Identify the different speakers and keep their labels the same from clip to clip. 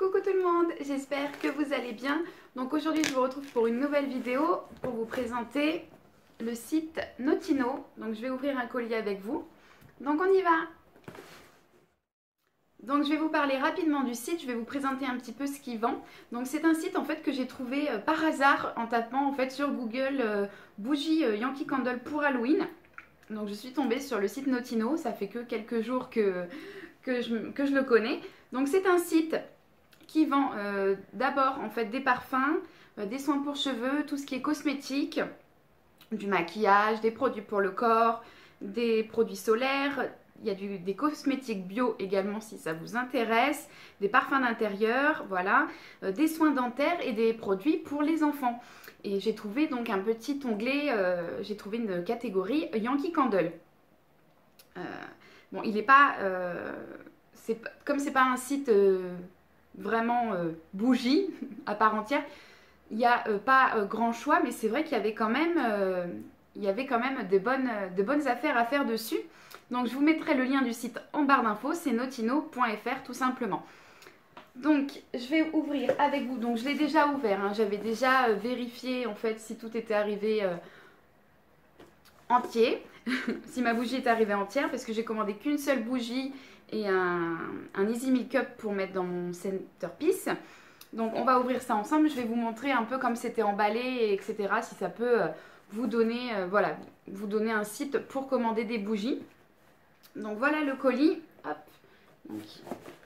Speaker 1: Coucou tout le monde, j'espère que vous allez bien. Donc aujourd'hui je vous retrouve pour une nouvelle vidéo pour vous présenter le site Notino. Donc je vais ouvrir un colis avec vous. Donc on y va. Donc je vais vous parler rapidement du site, je vais vous présenter un petit peu ce qu'il vend. Donc c'est un site en fait que j'ai trouvé par hasard en tapant en fait sur Google bougie Yankee Candle pour Halloween. Donc je suis tombée sur le site Notino, ça fait que quelques jours que je le connais. Donc c'est un site qui vend d'abord en fait des parfums, des soins pour cheveux, tout ce qui est cosmétique, du maquillage, des produits pour le corps, des produits solaires. Il y a des cosmétiques bio également si ça vous intéresse, des parfums d'intérieur, voilà, des soins dentaires et des produits pour les enfants. Et j'ai trouvé donc un petit onglet, j'ai trouvé une catégorie Yankee Candle. Bon, il n'est pas, comme c'est pas un site vraiment bougie à part entière, il n'y a pas grand choix, mais c'est vrai qu'il y avait quand même, de bonnes affaires à faire dessus. Donc je vous mettrai le lien du site en barre d'infos, c'est notino.fr tout simplement. Donc je vais ouvrir avec vous, donc je l'ai déjà ouvert, hein. J'avais déjà vérifié en fait si tout était arrivé entier, si ma bougie est arrivée entière, parce que j'ai commandé qu'une seule bougie et un Easy Make-up pour mettre dans mon centerpiece. Donc on va ouvrir ça ensemble, je vais vous montrer un peu comme c'était emballé, etc. Si ça peut vous donner, voilà, vous donner un site pour commander des bougies. Donc voilà le colis, hop, donc,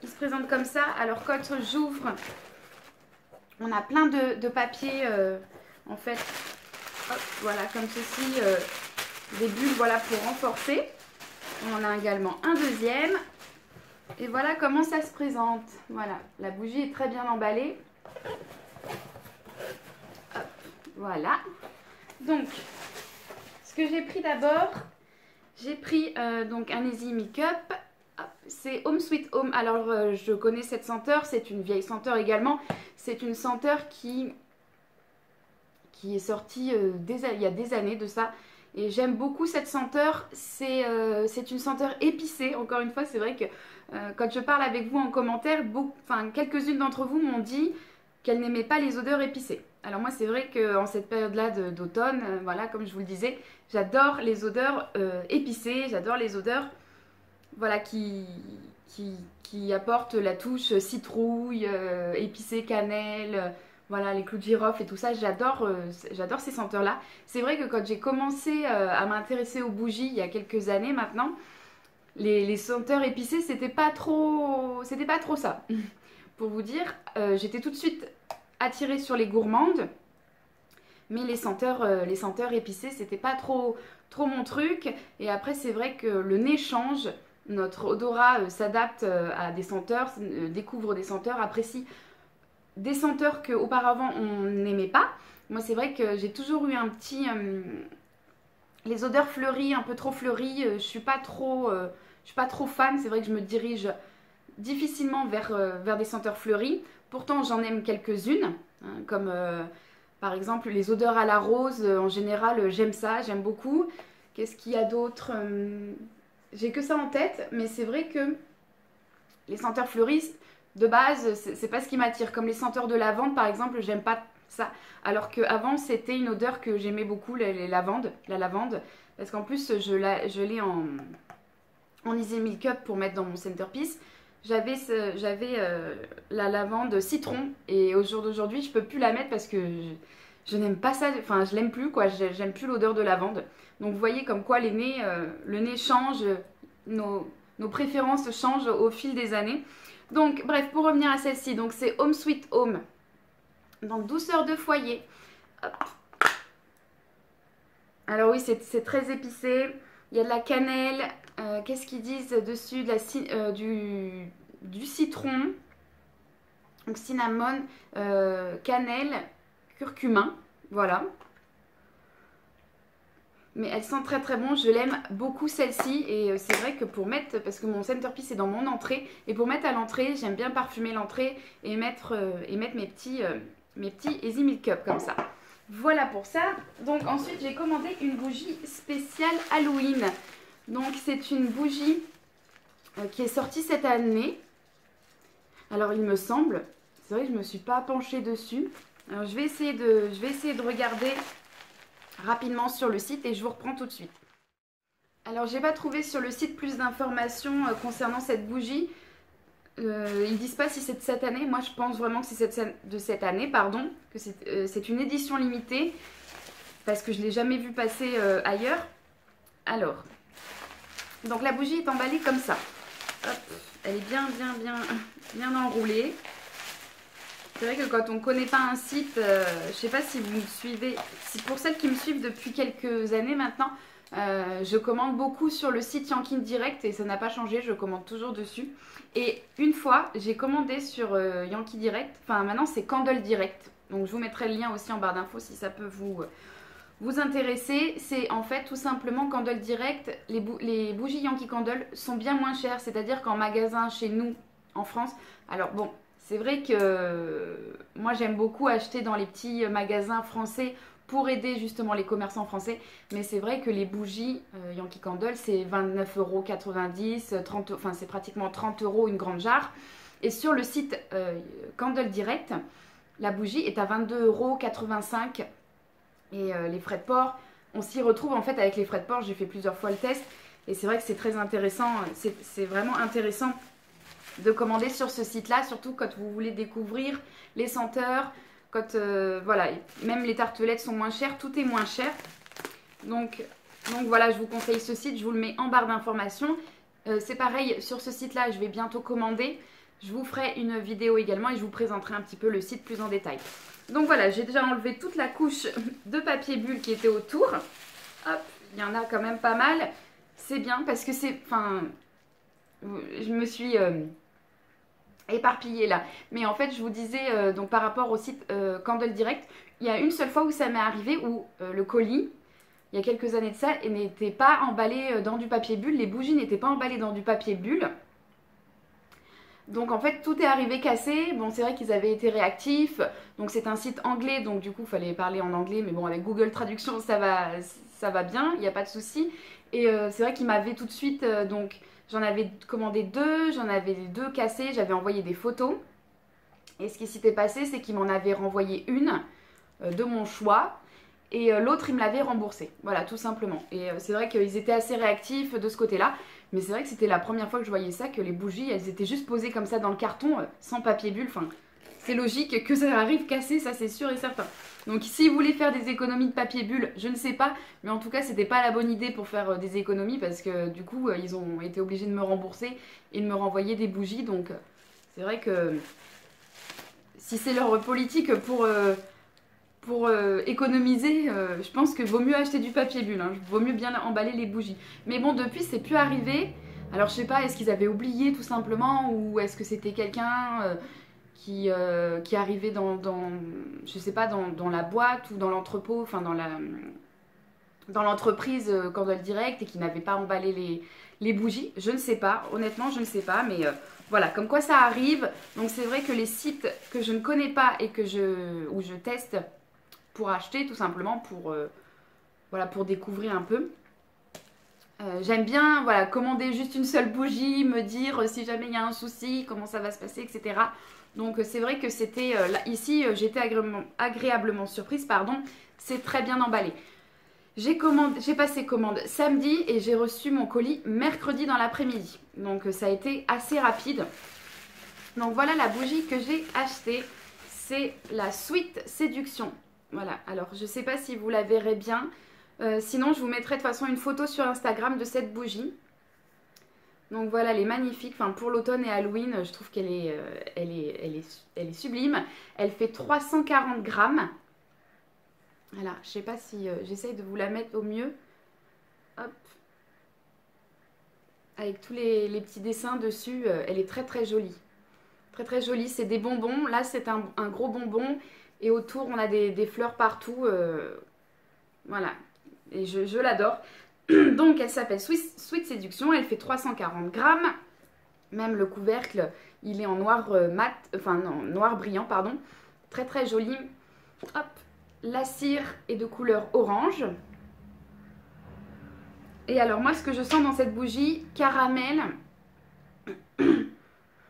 Speaker 1: il se présente comme ça. Alors quand j'ouvre, on a plein de papiers en fait, hop, voilà comme ceci, des bulles voilà pour renforcer. On en a également un deuxième. Et voilà comment ça se présente. Voilà, la bougie est très bien emballée. Hop, voilà. Donc, ce que j'ai pris d'abord, j'ai pris donc un Easy Make-up. C'est Home Sweet Home. Alors, je connais cette senteur, c'est une vieille senteur également. C'est une senteur qui est sortie il y a des années de ça. Et j'aime beaucoup cette senteur. C'est une senteur épicée. Encore une fois, c'est vrai que quand je parle avec vous en commentaire, quelques-unes d'entre vous m'ont dit qu'elles n'aimaient pas les odeurs épicées. Alors moi, c'est vrai qu'en cette période-là d'automne, voilà, comme je vous le disais, j'adore les odeurs épicées. J'adore les odeurs voilà, qui apportent la touche citrouille, épicée, cannelle... Voilà, les clous de girofle et tout ça, j'adore ces senteurs-là. C'est vrai que quand j'ai commencé à m'intéresser aux bougies il y a quelques années maintenant, les senteurs épicées, c'était pas trop ça. Pour vous dire, j'étais tout de suite attirée sur les gourmandes, mais les senteurs épicées, c'était pas trop mon truc. Et après, c'est vrai que le nez change, notre odorat s'adapte à des senteurs, découvre des senteurs, apprécie des senteurs qu'auparavant on n'aimait pas. Moi c'est vrai que j'ai toujours eu un petit... les odeurs fleuries, un peu trop fleuries, je suis pas trop fan. C'est vrai que je me dirige difficilement vers des senteurs fleuries. Pourtant j'en aime quelques-unes, hein, comme par exemple les odeurs à la rose. En général j'aime ça, j'aime beaucoup. Qu'est-ce qu'il y a d'autre? J'ai que ça en tête, mais c'est vrai que les senteurs fleuries... De base, c'est pas ce qui m'attire. Comme les senteurs de lavande, par exemple, j'aime pas ça. Alors qu'avant, c'était une odeur que j'aimais beaucoup, la lavande. Parce qu'en plus, je l'ai en Easy Make-up pour mettre dans mon centerpiece. J'avais la lavande citron. Et au jour d'aujourd'hui, je peux plus la mettre parce que je n'aime pas ça. Enfin, je l'aime plus, quoi. J'aime plus l'odeur de lavande. Donc, vous voyez comme quoi le nez change. Nos préférences changent au fil des années. Donc bref, pour revenir à celle-ci, donc c'est Home Sweet Home. Donc douceur de foyer. Hop. Alors oui, c'est très épicé. Il y a de la cannelle. Qu'est-ce qu'ils disent dessus? Du citron. Donc cinnamon, cannelle, curcuma. Voilà. Mais elle sent très très bon, je l'aime beaucoup celle-ci. Et c'est vrai que pour mettre, parce que mon centerpiece est dans mon entrée, et pour mettre à l'entrée, j'aime bien parfumer l'entrée et mettre mes petits Easy Make-up comme ça. Voilà pour ça. Donc ensuite j'ai commandé une bougie spéciale Halloween. Donc c'est une bougie qui est sortie cette année. Alors il me semble, C'est vrai que je ne me suis pas penchée dessus. Alors je vais essayer de regarder rapidement sur le site et je vous reprends tout de suite. Alors j'ai pas trouvé sur le site plus d'informations concernant cette bougie. Ils disent pas si c'est de cette année. Moi je pense vraiment que c'est de cette année, pardon. Que c'est une édition limitée. Parce que je ne l'ai jamais vue passer ailleurs. Alors, donc la bougie est emballée comme ça. Hop, elle est bien enroulée. C'est vrai que quand on ne connaît pas un site, je ne sais pas si vous me suivez, pour celles qui me suivent depuis quelques années maintenant, je commande beaucoup sur le site Yankin Direct et ça n'a pas changé, je commande toujours dessus. Et une fois, j'ai commandé sur Yankee Direct, enfin maintenant c'est Candle Direct, donc je vous mettrai le lien aussi en barre d'infos si ça peut vous intéresser. C'est en fait tout simplement Candle Direct, les bougies Yankee Candle sont bien moins chères, c'est-à-dire qu'en magasin chez nous en France, alors bon, c'est vrai que moi j'aime beaucoup acheter dans les petits magasins français pour aider justement les commerçants français. Mais c'est vrai que les bougies Yankee Candle c'est 29,90 €, 30, enfin c'est pratiquement 30 € une grande jarre. Et sur le site Candle Direct, la bougie est à 22,85 €. Et les frais de port, on s'y retrouve en fait avec les frais de port. J'ai fait plusieurs fois le test et c'est vrai que c'est très intéressant. C'est vraiment intéressant de commander sur ce site-là, surtout quand vous voulez découvrir les senteurs, quand voilà, même les tartelettes sont moins chères, tout est moins cher. Donc voilà, je vous conseille ce site, je vous le mets en barre d'informations. C'est pareil, sur ce site-là, je vais bientôt commander. Je vous ferai une vidéo également et je vous présenterai un petit peu le site plus en détail. Donc voilà, j'ai déjà enlevé toute la couche de papier bulle qui était autour. Hop, il y en a quand même pas mal. C'est bien parce que c'est... Enfin, je me suis... éparpillée là, mais en fait je vous disais donc par rapport au site Candle Direct, il y a une seule fois où ça m'est arrivé où le colis, il y a quelques années de ça, n'était pas emballé dans du papier bulle, les bougies n'étaient pas emballées dans du papier bulle, donc en fait tout est arrivé cassé. Bon, c'est vrai qu'ils avaient été réactifs, donc c'est un site anglais, donc du coup il fallait parler en anglais, mais bon avec Google Traduction ça va bien, il n'y a pas de souci. Et c'est vrai qu'ils m'avaient tout de suite donc j'en avais commandé deux, j'en avais deux cassés, j'avais envoyé des photos. Et ce qui s'était passé, c'est qu'ils m'en avaient renvoyé une de mon choix. Et l'autre, ils me l'avaient remboursé. Voilà, tout simplement. Et c'est vrai qu'ils étaient assez réactifs de ce côté-là. Mais c'est vrai que c'était la première fois que je voyais ça, que les bougies, elles étaient juste posées comme ça dans le carton, sans papier bulle. Enfin, c'est logique que ça arrive cassé, ça c'est sûr et certain. Donc si vous voulez faire des économies de papier bulle, je ne sais pas, mais en tout cas c'était pas la bonne idée pour faire des économies parce que du coup ils ont été obligés de me rembourser et de me renvoyer des bougies. Donc c'est vrai que si c'est leur politique pour économiser, je pense que vaut mieux acheter du papier bulle, hein. Vaut mieux bien emballer les bougies. Mais bon, depuis c'est plus arrivé. Alors je sais pas, est-ce qu'ils avaient oublié tout simplement ou est-ce que c'était quelqu'un qui arrivait je sais pas, dans la boîte ou dans l'entrepôt, enfin dans l'entreprise Candle Direct et qui n'avait pas emballé les bougies. Je ne sais pas, honnêtement je ne sais pas, mais voilà, comme quoi ça arrive. Donc c'est vrai que les sites que je ne connais pas et où je teste pour acheter tout simplement, voilà, pour découvrir un peu. J'aime bien voilà, commander juste une seule bougie, me dire si jamais il y a un souci, comment ça va se passer, etc. Donc c'est vrai que c'était ici j'étais agréablement surprise, pardon, c'est très bien emballé. J'ai passé commande samedi et j'ai reçu mon colis mercredi dans l'après-midi. Donc ça a été assez rapide. Donc voilà la bougie que j'ai achetée, c'est la Sweet Séduction. Voilà, alors je ne sais pas si vous la verrez bien. Sinon je vous mettrai de toute façon une photo sur Instagram de cette bougie. Donc voilà, elle est magnifique. Enfin, pour l'automne et Halloween, je trouve qu'elle est sublime. Elle fait 340 grammes. Voilà, je ne sais pas si j'essaye de vous la mettre au mieux. Hop. Avec tous les petits dessins dessus, elle est très très jolie. Très très jolie, c'est des bonbons. Là, c'est un gros bonbon. Et autour, on a des fleurs partout. Voilà, et je l'adore. Donc elle s'appelle Sweet Séduction, elle fait 340 grammes. Même le couvercle, il est en noir mat, enfin non, noir brillant, pardon. Très très joli. Hop, la cire est de couleur orange. Et alors moi, ce que je sens dans cette bougie, caramel.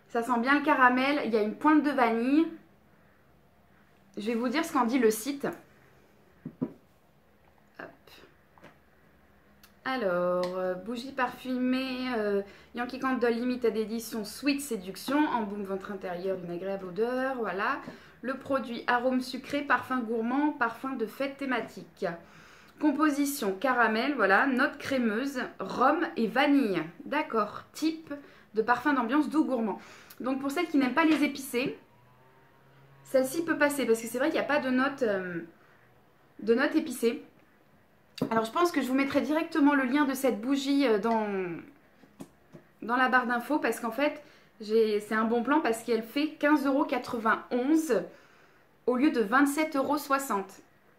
Speaker 1: Ça sent bien le caramel, il y a une pointe de vanille. je vais vous dire ce qu'en dit le site. Hop. Alors, bougie parfumée, Yankee Candle Limited Edition Sweet Séduction, embaume votre intérieur d'une agréable odeur, voilà. Le produit arôme sucré, parfum gourmand, parfum de fête thématique. Composition caramel, voilà, notes crémeuses, rhum et vanille. D'accord, type de parfum d'ambiance doux gourmand. Donc pour celles qui n'aiment pas les épicés, celle-ci peut passer parce que c'est vrai qu'il n'y a pas de notes épicées. Alors je pense que je vous mettrai directement le lien de cette bougie dans la barre d'infos parce qu'en fait c'est un bon plan parce qu'elle fait 15,91 € au lieu de 27,60 €.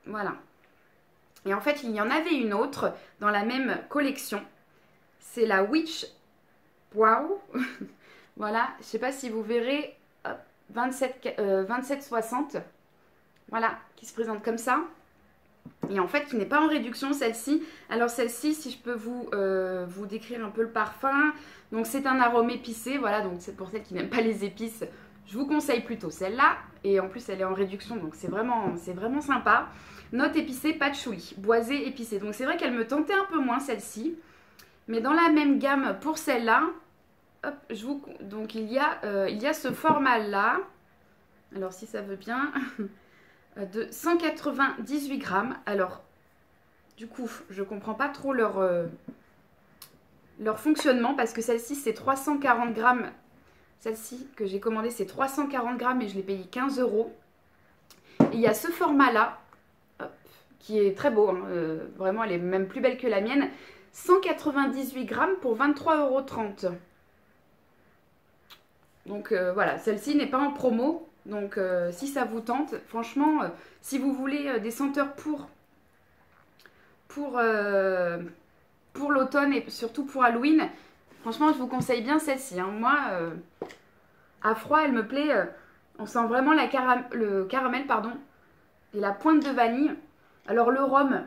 Speaker 1: Voilà. Et en fait il y en avait une autre dans la même collection. C'est la Witch Wow. Voilà, je ne sais pas si vous verrez, 27,60 €. Voilà, qui se présente comme ça. Et en fait, qui n'est pas en réduction, celle-ci. Alors celle-ci, si je peux vous décrire un peu le parfum. Donc c'est un arôme épicé, voilà. Donc c'est pour celles qui n'aiment pas les épices, je vous conseille plutôt celle-là. Et en plus, elle est en réduction, donc c'est vraiment sympa. Note épicée, patchouli, boisé épicé. Donc c'est vrai qu'elle me tentait un peu moins, celle-ci. Mais dans la même gamme pour celle-là, donc il y a ce format-là. Alors si ça veut bien... de 198 grammes. Alors, du coup, je ne comprends pas trop leur fonctionnement parce que celle-ci, c'est 340 grammes. Celle-ci que j'ai commandée, c'est 340 grammes et je l'ai payé 15 €. Et il y a ce format-là, qui est très beau. Hein, vraiment, elle est même plus belle que la mienne. 198 grammes pour 23,30 €. Donc, voilà, celle-ci n'est pas en promo. Donc si ça vous tente, franchement, si vous voulez des senteurs pour l'automne et surtout pour Halloween, franchement je vous conseille bien celle-ci. Hein. Moi, à froid, elle me plaît. On sent vraiment le caramel, pardon, et la pointe de vanille. Alors le rhum,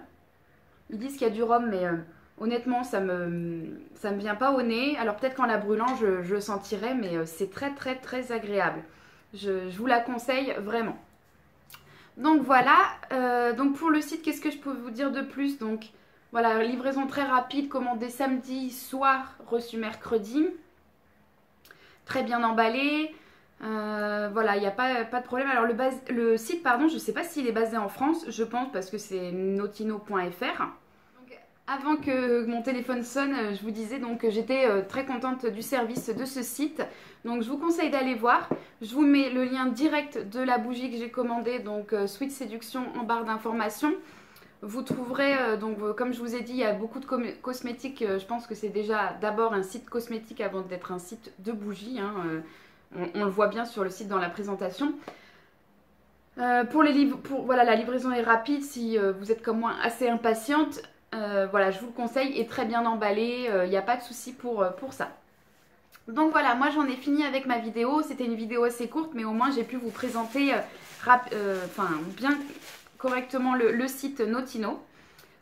Speaker 1: ils disent qu'il y a du rhum, mais honnêtement, ça me vient pas au nez. Alors peut-être qu'en la brûlant, je le sentirai, mais c'est très très très agréable. Je vous la conseille vraiment. Donc voilà, donc pour le site, qu'est-ce que je peux vous dire de plus? Donc voilà, livraison très rapide, commandée samedi soir, reçu mercredi. Très bien emballé. Voilà, il n'y a pas de problème. Alors le site, pardon, je ne sais pas s'il est basé en France, je pense parce que c'est notino.fr. Avant que mon téléphone sonne, je vous disais donc que j'étais très contente du service de ce site. Donc je vous conseille d'aller voir. Je vous mets le lien direct de la bougie que j'ai commandée, donc Sweet Séduction en barre d'informations. Vous trouverez, comme je vous ai dit, il y a beaucoup de cosmétiques. Je pense que c'est déjà d'abord un site cosmétique avant d'être un site de bougies. Hein. On le voit bien sur le site dans la présentation. Voilà, la livraison est rapide si vous êtes comme moi assez impatiente. Voilà, je vous le conseille, est très bien emballé, il n'y a pas de souci pour ça. Donc voilà, moi j'en ai fini avec ma vidéo. C'était une vidéo assez courte, mais au moins j'ai pu vous présenter bien correctement le site Notino.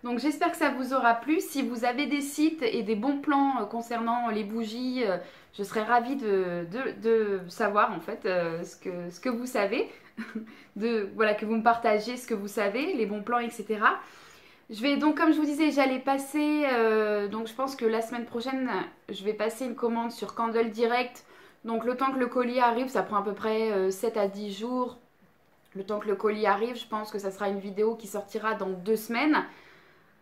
Speaker 1: Donc j'espère que ça vous aura plu. Si vous avez des sites et des bons plans concernant les bougies, je serais ravie de savoir en fait ce que vous savez. Voilà, que vous me partagiez ce que vous savez, les bons plans, etc. Je vais donc, comme je vous disais, j'allais passer, donc je pense que la semaine prochaine, je vais passer une commande sur Candle Direct. Donc le temps que le colis arrive, ça prend à peu près 7 à 10 jours. Le temps que le colis arrive, je pense que ça sera une vidéo qui sortira dans 2 semaines.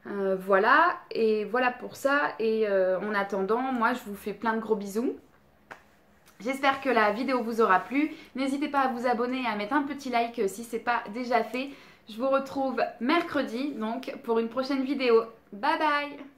Speaker 1: Voilà, et voilà pour ça. Et en attendant, moi je vous fais plein de gros bisous. J'espère que la vidéo vous aura plu. N'hésitez pas à vous abonner et à mettre un petit like si ce n'est pas déjà fait. Je vous retrouve mercredi donc pour une prochaine vidéo. Bye bye!